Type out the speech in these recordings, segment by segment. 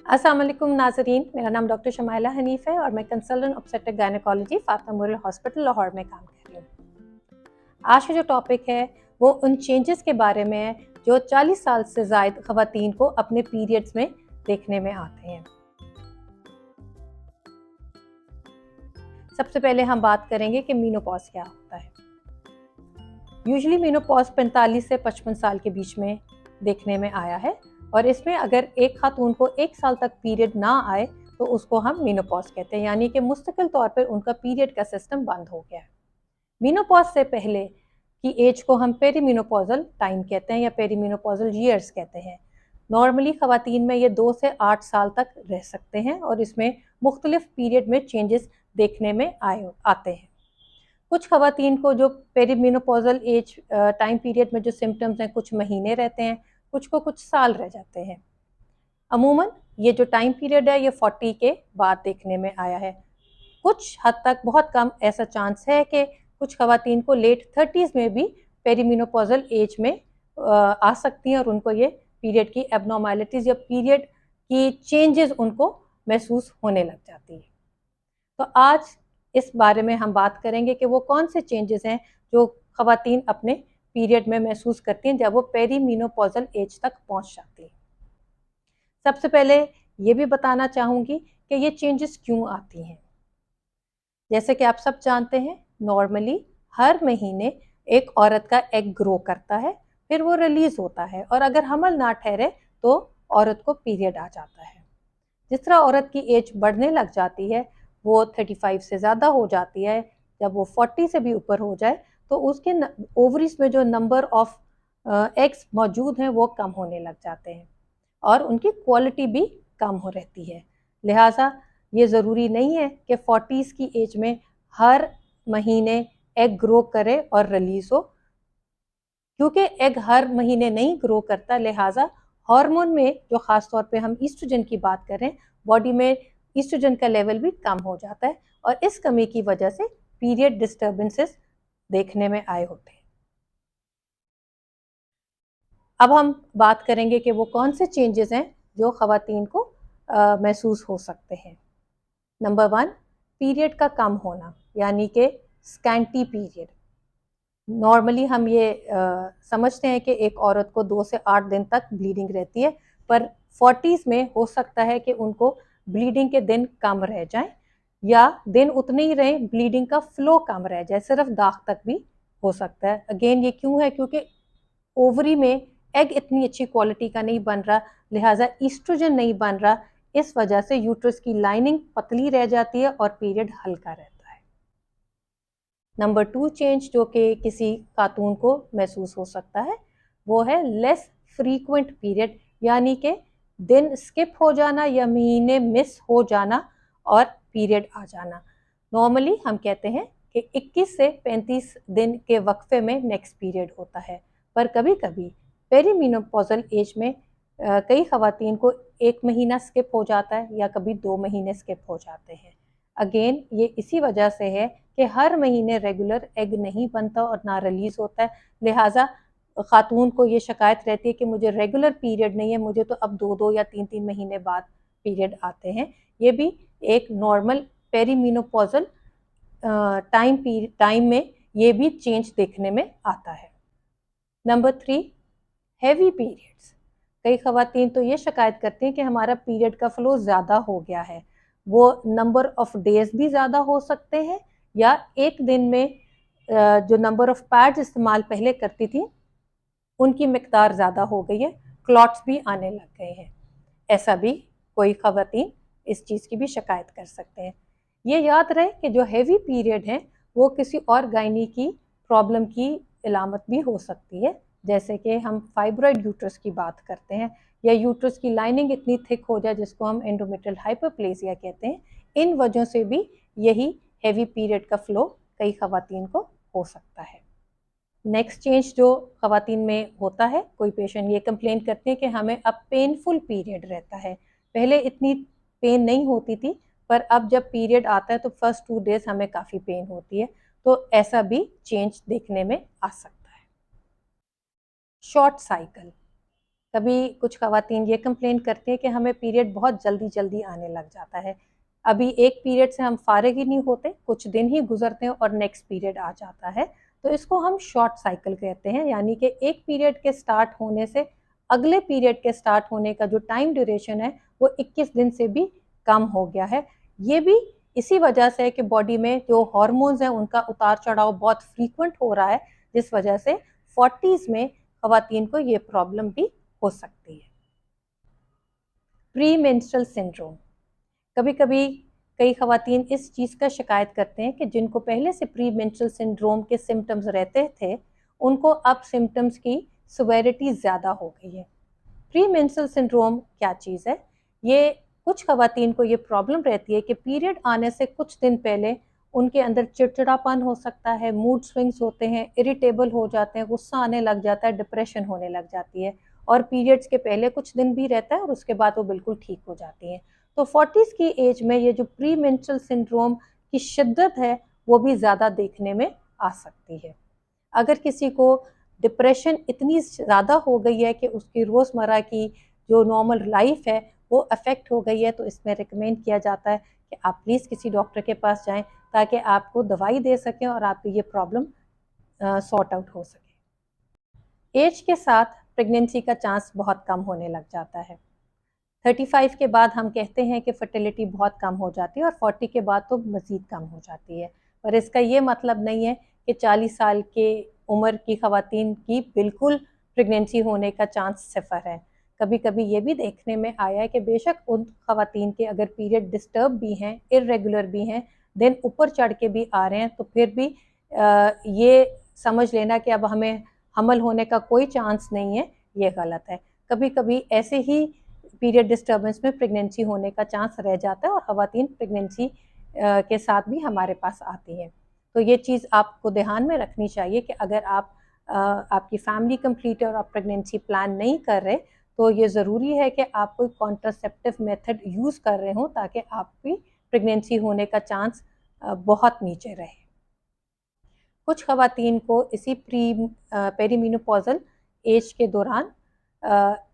अस्सलाम वालेकुम नाज़रीन, मेरा नाम डॉक्टर शमाइला हनीफ है और मैं consultant obstetric gynaecology Fatima memorial hospital Lahore में काम कर रही हूँ। आज का जो टॉपिक है वो उन चेंजेस के बारे में है जो 40 साल से ज़ायद ख़वातीन को अपने पीरियड्स में देखने में आते हैं। सबसे पहले हम बात करेंगे कि मेनोपॉज क्या होता है। यूजुअली मेनोपॉज 45 से 55 साल के बीच में देखने में आया है और इसमें अगर एक खातून को 1 साल तक पीरियड ना आए तो उसको हम मेनोपॉज कहते हैं, यानी कि मुस्तकिल तौर पर उनका पीरियड का सिस्टम बंद हो गया है। मेनोपॉज से पहले की एज को हम पेरीमेनोपॉजल टाइम कहते हैं या पेरीमेनोपॉजल ईयर्स कहते हैं। नॉर्मली ख़वातीन में ये 2 से 8 साल तक रह सकते हैं और इसमें मुख्तलिफ पीरियड में चेंजेस देखने में आते हैं। कुछ ख़वातीन को जो पेरीमेनोपॉजल एज टाइम पीरियड में जो सिम्टम्स हैं कुछ महीने रहते हैं, कुछ को कुछ साल रह जाते हैं। अमूमन ये जो टाइम पीरियड है ये 40 के बाद देखने में आया है। कुछ हद तक बहुत कम ऐसा चांस है कि कुछ ख़वातीन को लेट 30s में भी पेरीमेनोपॉजल एज में आ सकती हैं और उनको ये पीरियड की एबनॉर्मैलिटीज़ या पीरियड की चेंजेस उनको महसूस होने लग जाती है। तो आज इस बारे में हम बात करेंगे कि वो कौन से चेंजेस हैं जो ख़वातीन अपने पीरियड में महसूस करती हैं जब वो पेरीमेनोपॉजल एज तक पहुंच जाती हैं। सबसे पहले ये भी बताना चाहूँगी कि ये चेंजेस क्यों आती हैं। जैसे कि आप सब जानते हैं, नॉर्मली हर महीने एक औरत का एग ग्रो करता है, फिर वो रिलीज होता है और अगर हमल ना ठहरे तो औरत को पीरियड आ जाता है। जिस तरह औरत की एज बढ़ने लग जाती है, वो 35 से ज़्यादा हो जाती है, जब वो 40 से भी ऊपर हो जाए तो उसके ओवरीज में जो नंबर ऑफ एग्स मौजूद हैं वो कम होने लग जाते हैं और उनकी क्वालिटी भी कम हो रहती है। लिहाजा ये ज़रूरी नहीं है कि 40s की एज में हर महीने एग ग्रो करे और रिलीज हो, क्योंकि एग हर महीने नहीं ग्रो करता। लिहाजा हार्मोन में जो ख़ास तौर पे हम ईस्ट्रोजन की बात करें, बॉडी में ईस्ट्रोजन का लेवल भी कम हो जाता है और इस कमी की वजह से पीरियड डिस्टर्बेंसेस देखने में आए होते हैं। अब हम बात करेंगे कि वो कौन से चेंजेस हैं जो ख़वातीन को महसूस हो सकते हैं। नंबर 1, पीरियड का कम होना, यानी कि स्कैंटी पीरियड। नॉर्मली हम ये समझते हैं कि एक औरत को 2 से 8 दिन तक ब्लीडिंग रहती है, पर 40s में हो सकता है कि उनको ब्लीडिंग के दिन कम रह जाएं या दिन उतने ही रहें, ब्लीडिंग का फ्लो कम रह जाए, सिर्फ दाग तक भी हो सकता है। अगेन ये क्यों है? क्योंकि ओवरी में एग इतनी अच्छी क्वालिटी का नहीं बन रहा, लिहाजा ईस्ट्रोजन नहीं बन रहा, इस वजह से यूट्रस की लाइनिंग पतली रह जाती है और पीरियड हल्का रहता है। नंबर 2 चेंज जो कि किसी खातून को महसूस हो सकता है वो है लेस फ्रीक्वेंट पीरियड, यानी कि दिन स्किप हो जाना या महीने मिस हो जाना और पीरियड आ जाना। नॉर्मली हम कहते हैं कि 21 से 35 दिन के वक्फे में नेक्स्ट पीरियड होता है, पर कभी कभी पेरीमेनोपॉजल एज में कई ख़वातीन को 1 महीना स्किप हो जाता है या कभी 2 महीने स्किप हो जाते हैं। अगेन ये इसी वजह से है कि हर महीने रेगुलर एग नहीं बनता और ना रिलीज होता है, लिहाजा खातून को ये शिकायत रहती है कि मुझे रेगुलर पीरियड नहीं है, मुझे तो अब 2-2 या 3-3 महीने बाद पीरियड आते हैं। ये भी एक नॉर्मल पेरीमेनोपॉजल टाइम में ये भी चेंज देखने में आता है। Number 3, heavy periods. कई ख़वातीन तो ये शिकायत करती हैं कि हमारा पीरियड का फ्लो ज़्यादा हो गया है। वो नंबर ऑफ डेज भी ज़्यादा हो सकते हैं या एक दिन में जो नंबर ऑफ पैड्स इस्तेमाल पहले करती थी उनकी मिकदार ज़्यादा हो गई है, क्लॉट्स भी आने लग गए हैं। ऐसा भी कोई ख़वातीन इस चीज़ की भी शिकायत कर सकते हैं। ये याद रहे कि जो हैवी पीरियड है वो किसी और गायनी की प्रॉब्लम की इलामत भी हो सकती है, जैसे कि हम फाइब्रॉइड यूट्रस की बात करते हैं या यूट्रस की लाइनिंग इतनी थिक हो जाए जिसको हम एंडोमेट्रियल हाइपरप्लेसिया कहते हैं। इन वजहों से भी यही हैवी पीरियड का फ्लो कई ख़वातीन को हो सकता है। नेक्स्ट चेंज जो ख़वातीन में होता है, कोई पेशेंट ये कंप्लेन करते हैं कि हमें अब पेनफुल पीरियड रहता है। पहले इतनी पेन नहीं होती थी, पर अब जब पीरियड आता है तो फर्स्ट 2 डेज हमें काफ़ी पेन होती है, तो ऐसा भी चेंज देखने में आ सकता है। शॉर्ट साइकिल, कभी कुछ ख़वातीन ये कंप्लेन करती हैं कि हमें पीरियड बहुत जल्दी जल्दी आने लग जाता है, अभी एक पीरियड से हम फारिग ही नहीं होते, कुछ दिन ही गुजरते हैं और नेक्स्ट पीरियड आ जाता है। तो इसको हम शॉर्ट साइकिल कहते हैं, यानी कि एक पीरियड के स्टार्ट होने से अगले पीरियड के स्टार्ट होने का जो टाइम ड्यूरेशन है वो 21 दिन से भी कम हो गया है। ये भी इसी वजह से है कि बॉडी में जो हार्मोन्स हैं उनका उतार चढ़ाव बहुत फ्रीक्वेंट हो रहा है, जिस वजह से 40s में ख़वातीन को ये प्रॉब्लम भी हो सकती है। प्री मेंस्ट्रुअल सिंड्रोम, कभी कभी कई ख़वातीन इस चीज़ का शिकायत करते हैं कि जिनको पहले से प्री मेंस्ट्रुअल सिंड्रोम के सिम्टम्स रहते थे, उनको अब सिम्टम्स की सिवियरिटी ज़्यादा हो गई है। प्री मेंस्ट्रुअल सिंड्रोम क्या चीज़ है? ये कुछ ख़वातीन को ये प्रॉब्लम रहती है कि पीरियड आने से कुछ दिन पहले उनके अंदर चिड़चिड़ापन हो सकता है, मूड स्विंग्स होते हैं, इरिटेबल हो जाते हैं, गुस्सा आने लग जाता है, डिप्रेशन होने लग जाती है, और पीरियड्स के पहले कुछ दिन भी रहता है और उसके बाद वो बिल्कुल ठीक हो जाती हैं। तो 40s की एज में ये जो प्री मेंस्ट्रुअल सिंड्रोम की शिद्दत है वो भी ज़्यादा देखने में आ सकती है। अगर किसी को डिप्रेशन इतनी ज़्यादा हो गई है कि उसकी रोज़मर्रा की जो नॉर्मल लाइफ है वो अफेक्ट हो गई है, तो इसमें रिकमेंड किया जाता है कि आप प्लीज़ किसी डॉक्टर के पास जाएं ताकि आपको दवाई दे सकें और आपकी ये प्रॉब्लम सॉर्ट आउट हो सके। एज के साथ प्रेगनेंसी का चांस बहुत कम होने लग जाता है। 35 के बाद हम कहते हैं कि फर्टिलिटी बहुत कम हो जाती है और 40 के बाद तो मज़ीद कम हो जाती है, पर इसका ये मतलब नहीं है कि 40 साल के उम्र की ख़वातीन की बिल्कुल प्रेगनेंसी होने का चांस सिफर है। कभी कभी ये भी देखने में आया है कि बेशक उन ख़वातीन के अगर पीरियड डिस्टर्ब भी हैं, इरेगुलर भी हैं, दिन ऊपर चढ़ के भी आ रहे हैं, तो फिर भी ये समझ लेना कि अब हमें हमल होने का कोई चांस नहीं है, ये गलत है। कभी कभी ऐसे ही पीरियड डिस्टर्बेंस में प्रेगनेंसी होने का चांस रह जाता है और ख़वातीन प्रेगनेंसी के साथ भी हमारे पास आती हैं। तो ये चीज़ आपको ध्यान में रखनी चाहिए कि अगर आप आपकी फैमिली कंप्लीट है और आप प्रेगनेंसी प्लान नहीं कर रहे, तो ये ज़रूरी है कि आप कोई कॉन्ट्रासेप्टिव मेथड यूज़ कर रहे हों ताकि आपकी प्रेगनेंसी होने का चांस बहुत नीचे रहे। कुछ ख़वातीन को इसी पेरीमेनोपॉज़ल एज के दौरान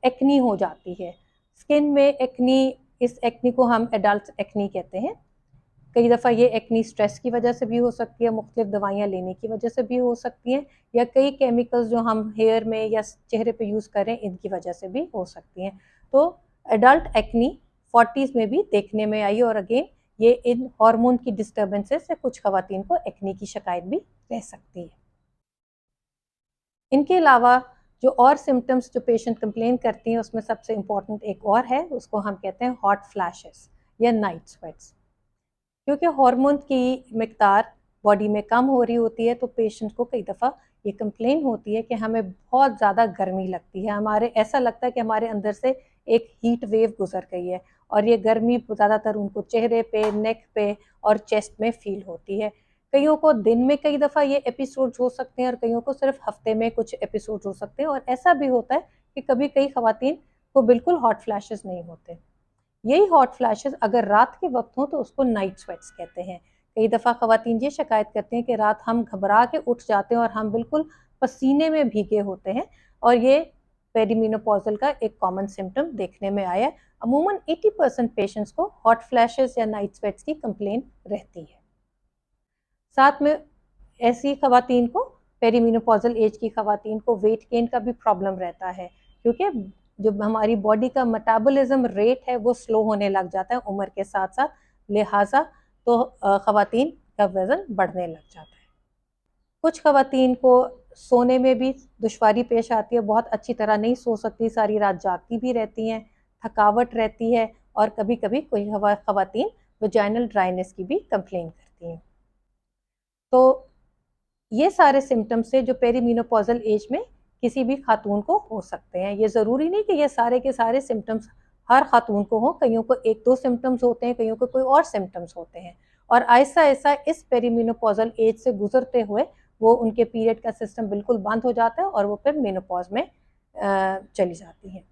एक्नी हो जाती है। स्किन में एक्नी, इस एक्नी को हम एडल्ट एक्नी कहते हैं। कई दफ़ा ये एक्नी स्ट्रेस की वजह से भी हो सकती है, मुख्तलिफ दवाइयाँ लेने की वजह से भी हो सकती हैं, या कई केमिकल्स जो हम हेयर में या चेहरे पे यूज़ करें इनकी वजह से भी हो सकती हैं। तो एडल्ट एक्नी 40s में भी देखने में आई, और अगेन ये इन हार्मोन की डिस्टर्बेंसेस से कुछ ख़वातीन को एक्नी की शिकायत भी रह सकती है। इनके अलावा जो और सिम्टम्स जो पेशेंट कंप्लेन करती हैं उसमें सबसे इम्पॉर्टेंट एक और है, उसको हम कहते हैं हॉट फ्लैशेस या नाइट स्वेट्स। क्योंकि हार्मोन की मिकदार बॉडी में कम हो रही होती है, तो पेशेंट को कई दफ़ा ये कंप्लेन होती है कि हमें बहुत ज़्यादा गर्मी लगती है, हमारे ऐसा लगता है कि हमारे अंदर से एक हीट वेव गुजर गई है, और ये गर्मी ज़्यादातर उनको चेहरे पे, नेक पे और चेस्ट में फील होती है। कईयों को दिन में कई दफ़ा ये एपिसोड्स हो सकते हैं और कईयों को सिर्फ हफ्ते में कुछ एपिसोड्स हो सकते हैं, और ऐसा भी होता है कि कभी कई ख़वातीन को बिल्कुल हॉट फ्लैशेस नहीं होते। यही हॉट फ्लैशेस अगर रात के वक्त हो तो उसको नाइट स्वेट्स कहते हैं। कई दफ़ा ख़वातीन ये शिकायत करती हैं कि रात हम घबरा के उठ जाते हैं और हम बिल्कुल पसीने में भीगे होते हैं, और ये पेरीमेनोपॉज़ल का एक कॉमन सिम्टम देखने में आया है। अमूमन 80% पेशेंट्स को हॉट फ्लैशेस या नाइट स्वेट्स की कंप्लेन रहती है। साथ में ऐसी ख़वातीन को, पेरीमेनोपॉज़ल एज की ख़वातीन को वेट गेन का भी प्रॉब्लम रहता है, क्योंकि जो हमारी बॉडी का मेटाबॉलिज्म रेट है वो स्लो होने लग जाता है उम्र के साथ साथ, लिहाजा तो ख़वातीन का वज़न बढ़ने लग जाता है। कुछ ख़वातीन को सोने में भी दुश्वारी पेश आती है, बहुत अच्छी तरह नहीं सो सकती, सारी रात जागती भी रहती हैं, थकावट रहती है, और कभी कभी कोई ख़वातीन वजाइनल ड्राइनेस की भी कंप्लेन करती हैं। तो ये सारे सिम्टम्स से जो पेरीमेनोपॉज़ल एज में किसी भी खातून को हो सकते हैं। ये ज़रूरी नहीं कि ये सारे के सारे सिम्टम्स हर खातून को हों, कईयों को 1-2 सिम्टम्स होते हैं, कईयों को कोई और सिम्टम्स होते हैं, और आहिस्ता-आहिस्ता इस पेरीमेनोपॉज़ल एज से गुज़रते हुए वो उनके पीरियड का सिस्टम बिल्कुल बंद हो जाता है और वो फिर मेनोपॉज़ में चली जाती हैं।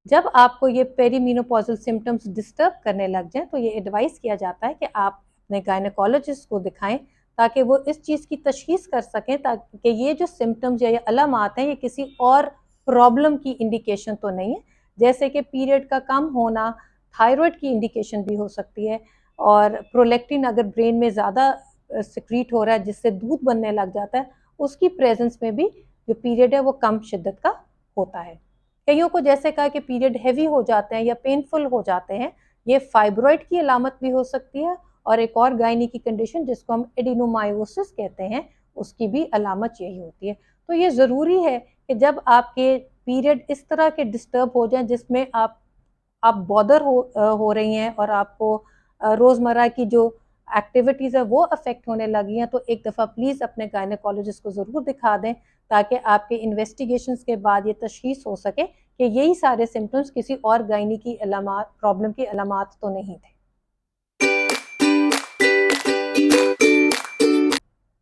जब आपको ये पेरीमेनोपॉज़ल सिम्टम्स डिस्टर्ब करने लग जाएँ, तो ये एडवाइस किया जाता है कि आप अपने गायनेकोलॉजिस्ट को दिखाएँ, ताकि वो इस चीज़ की तशख़ीस कर सकें ताकि ये जो सिम्टम्स या ये अलामात हैं ये किसी और प्रॉब्लम की इंडिकेशन तो नहीं है। जैसे कि पीरियड का कम होना थायराइड की इंडिकेशन भी हो सकती है, और प्रोलैक्टिन अगर ब्रेन में ज़्यादा सिक्रीट हो रहा है जिससे दूध बनने लग जाता है, उसकी प्रेजेंस में भी जो पीरियड है वो कम शिद्दत का होता है। कईयों को जैसे कहा कि पीरियड हैवी हो जाते हैं या पेनफुल हो जाते हैं, ये फाइब्रॉइड की अलामत भी हो सकती है, और एक और गायनी की कंडीशन जिसको हम एडिनोमायोसिस कहते हैं, उसकी भी अलामत यही होती है। तो ये ज़रूरी है कि जब आपके पीरियड इस तरह के डिस्टर्ब हो जाएं जिसमें आप बॉदर हो रही हैं और आपको रोज़मर्रा की जो एक्टिविटीज़ है वो अफेक्ट होने लगी हैं, तो एक दफ़ा प्लीज़ अपने गायनेकोलॉजिस्ट को ज़रूर दिखा दें, ताकि आपके इन्वेस्टिगेशंस के बाद ये तशख़ीस हो सके कि यही सारे सिम्टम्स किसी और गायनी की अलामात प्रॉब्लम की अलामात तो नहीं थे।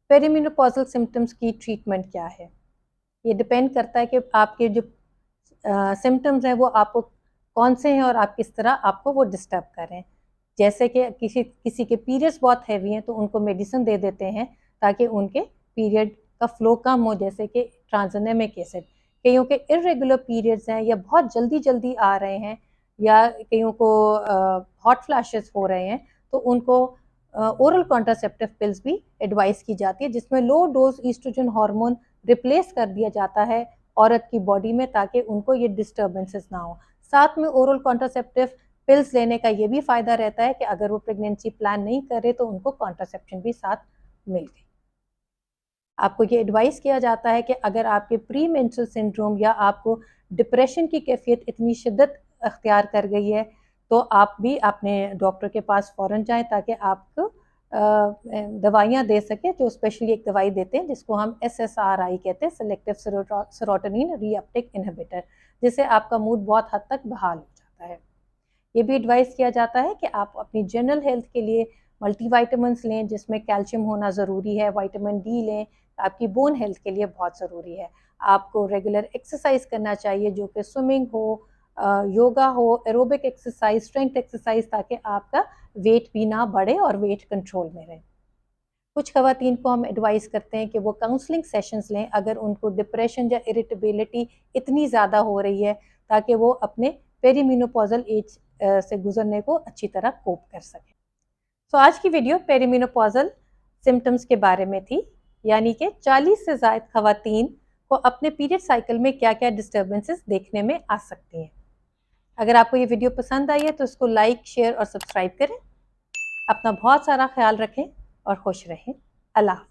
पेरीमेनोपॉज़ल सिम्टम्स की ट्रीटमेंट क्या है? ये डिपेंड करता है कि आपके जो सिम्टम्स हैं वो आपको कौन से हैं और आप किस तरह आपको वो डिस्टर्ब कर रहे हैं। जैसे कि किसी किसी के पीरियड्स बहुत हैवी हैं तो उनको मेडिसिन दे देते हैं ताकि उनके पीरियड का फ्लो कम हो, जैसे कि ट्रांसनेमिक एसिड। कईयों के इर्रेगुलर पीरियड्स हैं या बहुत जल्दी जल्दी आ रहे हैं, या कईयों को हॉट फ्लैशेस हो रहे हैं, तो उनको ओरल कॉन्ट्रासेप्टिव पिल्स भी एडवाइस की जाती है, जिसमें low dose oestrogen hormone replace कर दिया जाता है औरत की बॉडी में, ताकि उनको ये डिस्टर्बेंसेस ना हो। साथ में ओरल कॉन्ट्रासेप्टिव पिल्स लेने का ये भी फ़ायदा रहता है कि अगर वो प्रेगनेंसी प्लान नहीं करे तो उनको कॉन्ट्रासेप्शन भी साथ मिल गई। आपको ये एडवाइस किया जाता है कि अगर आपके प्री मेंस्ट्रुअल सिंड्रोम या आपको डिप्रेशन की कैफियत इतनी शिद्दत अख्तियार कर गई है, तो आप भी अपने डॉक्टर के पास फ़ौरन जाएँ, ताकि आपको दवाइयाँ दे सकें, जो स्पेशली एक दवाई देते हैं जिसको हम SSRI कहते हैं, सेलेक्टिव सेरोटोनिन रीअपटेक इनहिबिटर, जिससे आपका मूड बहुत हद तक बहाल हो जाता है। ये भी एडवाइस किया जाता है कि आप अपनी जनरल हेल्थ के लिए मल्टीविटामिन्स लें, जिसमें कैल्शियम होना ज़रूरी है, विटामिन डी लें, आपकी बोन हेल्थ के लिए बहुत ज़रूरी है। आपको रेगुलर एक्सरसाइज करना चाहिए, जो कि स्विमिंग हो, योगा हो, एरोबिक एक्सरसाइज, स्ट्रेंथ एक्सरसाइज, ताकि आपका वेट भी ना बढ़े और वेट कंट्रोल में रहे। कुछ ख़वातीन को हम एडवाइस करते हैं कि वो काउंसलिंग सेशंस लें अगर उनको डिप्रेशन या इरिटेबिलिटी इतनी ज़्यादा हो रही है, ताकि वो अपने पेरीमेनोपॉज़ल एज से गुजरने को अच्छी तरह कोप कर सकें। तो आज की वीडियो पेरीमेनोपॉज़ल सिम्टम्स के बारे में थी, यानी कि 40 से ज़ायद ख़वातीन को अपने पीरियड साइकिल में क्या-क्या डिस्टर्बेंसेस देखने में आ सकती हैं। अगर आपको ये वीडियो पसंद आई है तो इसको लाइक, शेयर और सब्सक्राइब करें। अपना बहुत सारा ख्याल रखें और खुश रहें। अल्लाह हाफ़िज़।